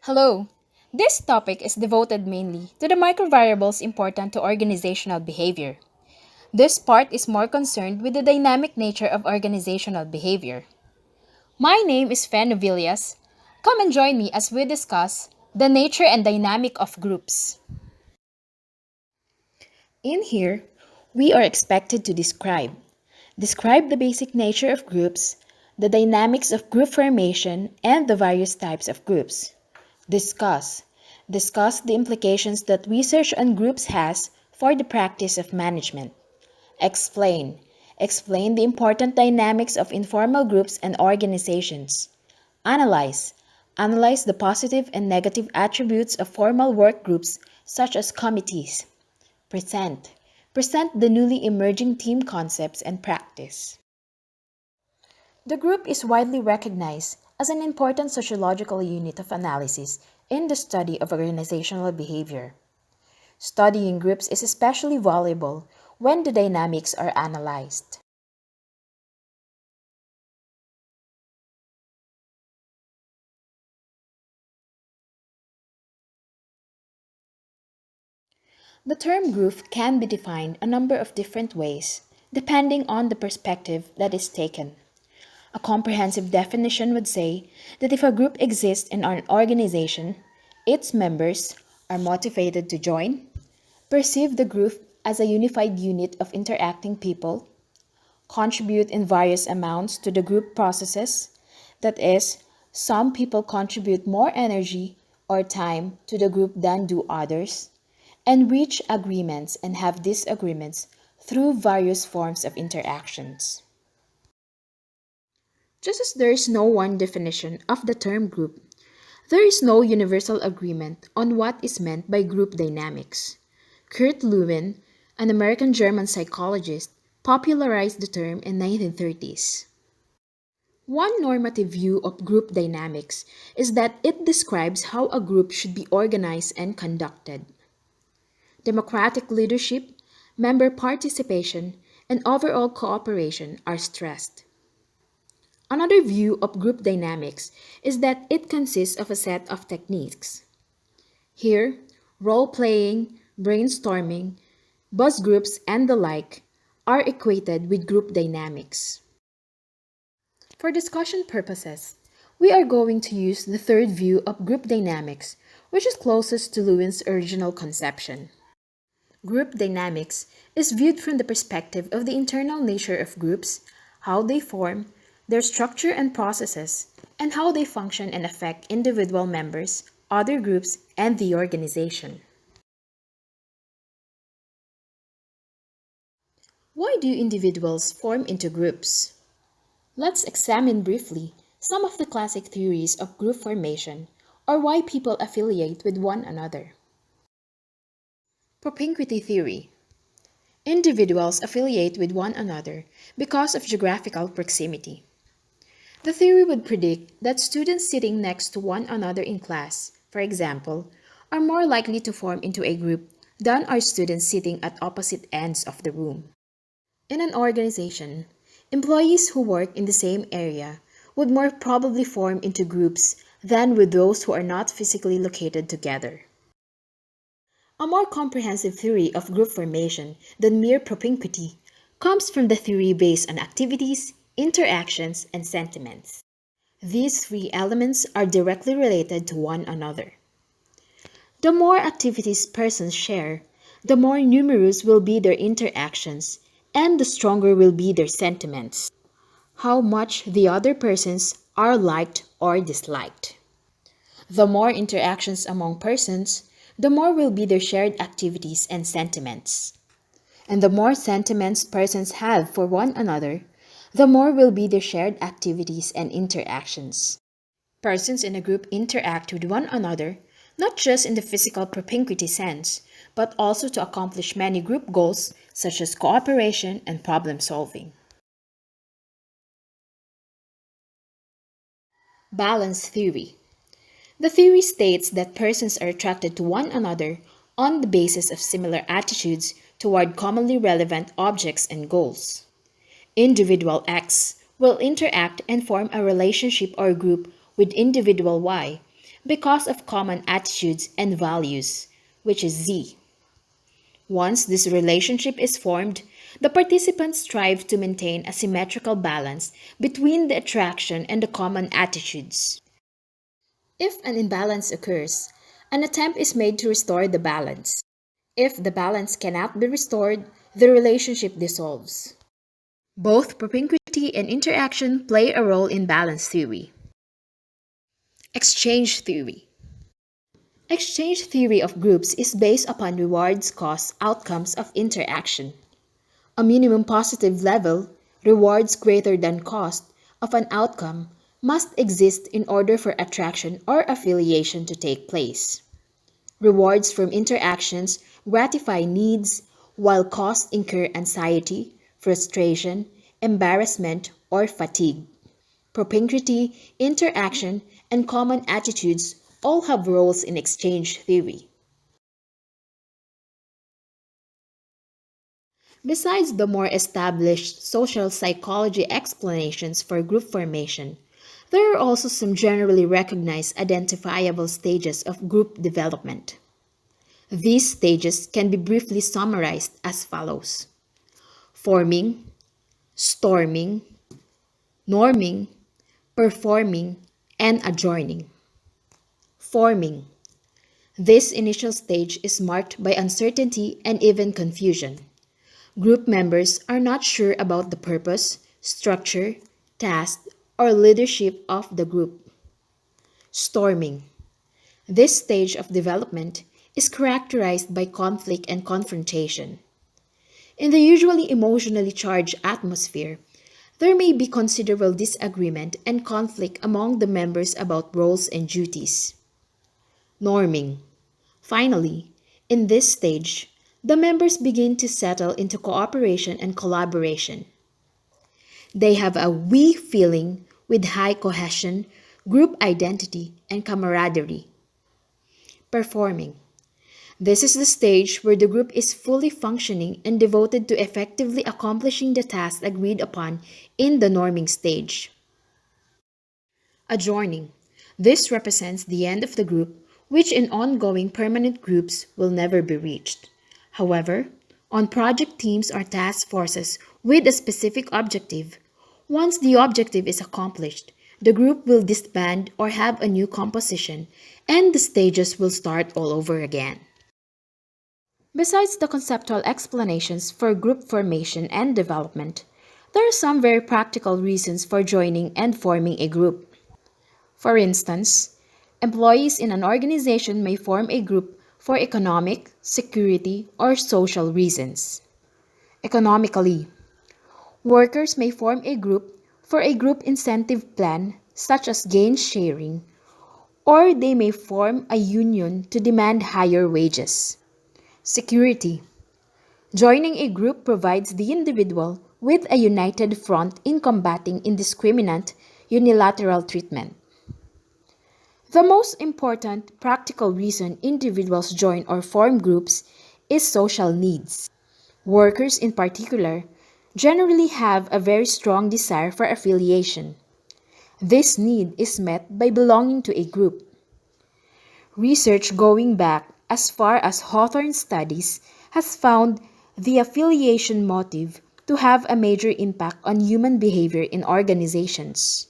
Hello. This topic is devoted mainly to the microvariables important to organizational behavior. This part is more concerned with the dynamic nature of organizational behavior. My name is Fen Novillas. Come and join me as we discuss the nature and dynamic of groups. In here, we are expected to describe the basic nature of groups, the dynamics of group formation, and the various types of groups. Discuss. Discuss the implications that research on groups has for the practice of management. Explain. Explain the important dynamics of informal groups and organizations. Analyze. Analyze the positive and negative attributes of formal work groups such as committees. Present. Present the newly emerging team concepts and practice. The group is widely recognized as an important sociological unit of analysis in the study of organizational behavior. Studying groups is especially valuable when the dynamics are analyzed. The term group can be defined a number of different ways, depending on the perspective that is taken. A comprehensive definition would say that if a group exists in an organization, its members are motivated to join, perceive the group as a unified unit of interacting people, contribute in various amounts to the group processes, that is, some people contribute more energy or time to the group than do others, and reach agreements and have disagreements through various forms of interactions. Just as there is no one definition of the term group, there is no universal agreement on what is meant by group dynamics. Kurt Lewin, an American German psychologist, popularized the term in 1930s. One normative view of group dynamics is that it describes how a group should be organized and conducted. Democratic leadership, member participation, and overall cooperation are stressed. Another view of group dynamics is that it consists of a set of techniques. Here, role playing, brainstorming, buzz groups, and the like are equated with group dynamics. For discussion purposes, we are going to use the third view of group dynamics, which is closest to Lewin's original conception. Group dynamics is viewed from the perspective of the internal nature of groups, how they form, their structure and processes, and how they function and affect individual members, other groups, and the organization. Why do individuals form into groups? Let's examine briefly some of the classic theories of group formation or why people affiliate with one another. Propinquity theory. Individuals affiliate with one another because of geographical proximity. The theory would predict that students sitting next to one another in class, for example, are more likely to form into a group than are students sitting at opposite ends of the room. In an organization, employees who work in the same area would more probably form into groups than would those who are not physically located together. A more comprehensive theory of group formation than mere propinquity comes from the theory based on activities, interactions, and sentiments. These three elements are directly related to one another. The more activities persons share, the more numerous will be their interactions, and the stronger will be their sentiments, how much the other persons are liked or disliked. The more interactions among persons, the more will be their shared activities and sentiments. And the more sentiments persons have for one another, the more will be their shared activities and interactions. Persons in a group interact with one another, not just in the physical propinquity sense, but also to accomplish many group goals such as cooperation and problem solving. Balance theory. The theory states that persons are attracted to one another on the basis of similar attitudes toward commonly relevant objects and goals. Individual X will interact and form a relationship or group with individual Y because of common attitudes and values, which is Z. Once this relationship is formed, the participants strive to maintain a symmetrical balance between the attraction and the common attitudes. If an imbalance occurs, an attempt is made to restore the balance. If the balance cannot be restored, the relationship dissolves. Both propinquity and interaction play a role in balance theory. Exchange theory. Exchange theory of groups is based upon rewards cost outcomes of interaction. A minimum positive level, rewards greater than cost, of an outcome must exist in order for attraction or affiliation to take place. Rewards from interactions gratify needs, while costs incur anxiety, frustration, embarrassment, or fatigue. Propinquity, interaction, and common attitudes all have roles in exchange theory. Besides the more established social psychology explanations for group formation, there are also some generally recognized identifiable stages of group development. These stages can be briefly summarized as follows: forming, storming, norming, performing, and adjoining. Forming. This initial stage is marked by uncertainty and even confusion. Group members are not sure about the purpose, structure, task, or leadership of the group. Storming. This stage of development is characterized by conflict and confrontation. In the usually emotionally charged atmosphere, there may be considerable disagreement and conflict among the members about roles and duties. Norming. Finally, in this stage, the members begin to settle into cooperation and collaboration. They have a we feeling with high cohesion, group identity, and camaraderie. Performing. This is the stage where the group is fully functioning and devoted to effectively accomplishing the tasks agreed upon in the norming stage. Adjoining. This represents the end of the group, which in ongoing permanent groups will never be reached. However, on project teams or task forces with a specific objective, once the objective is accomplished, the group will disband or have a new composition, and the stages will start all over again. Besides the conceptual explanations for group formation and development, there are some very practical reasons for joining and forming a group. For instance, employees in an organization may form a group for economic, security, or social reasons. Economically, workers may form a group for a group incentive plan such as gain sharing, or they may form a union to demand higher wages. Security. Joining a group provides the individual with a united front in combating indiscriminate unilateral treatment. The most important practical reason individuals join or form groups is social needs. Workers, in particular, generally have a very strong desire for affiliation. This need is met by belonging to a group. Research going back as far as Hawthorne studies has found the affiliation motive to have a major impact on human behavior in organizations.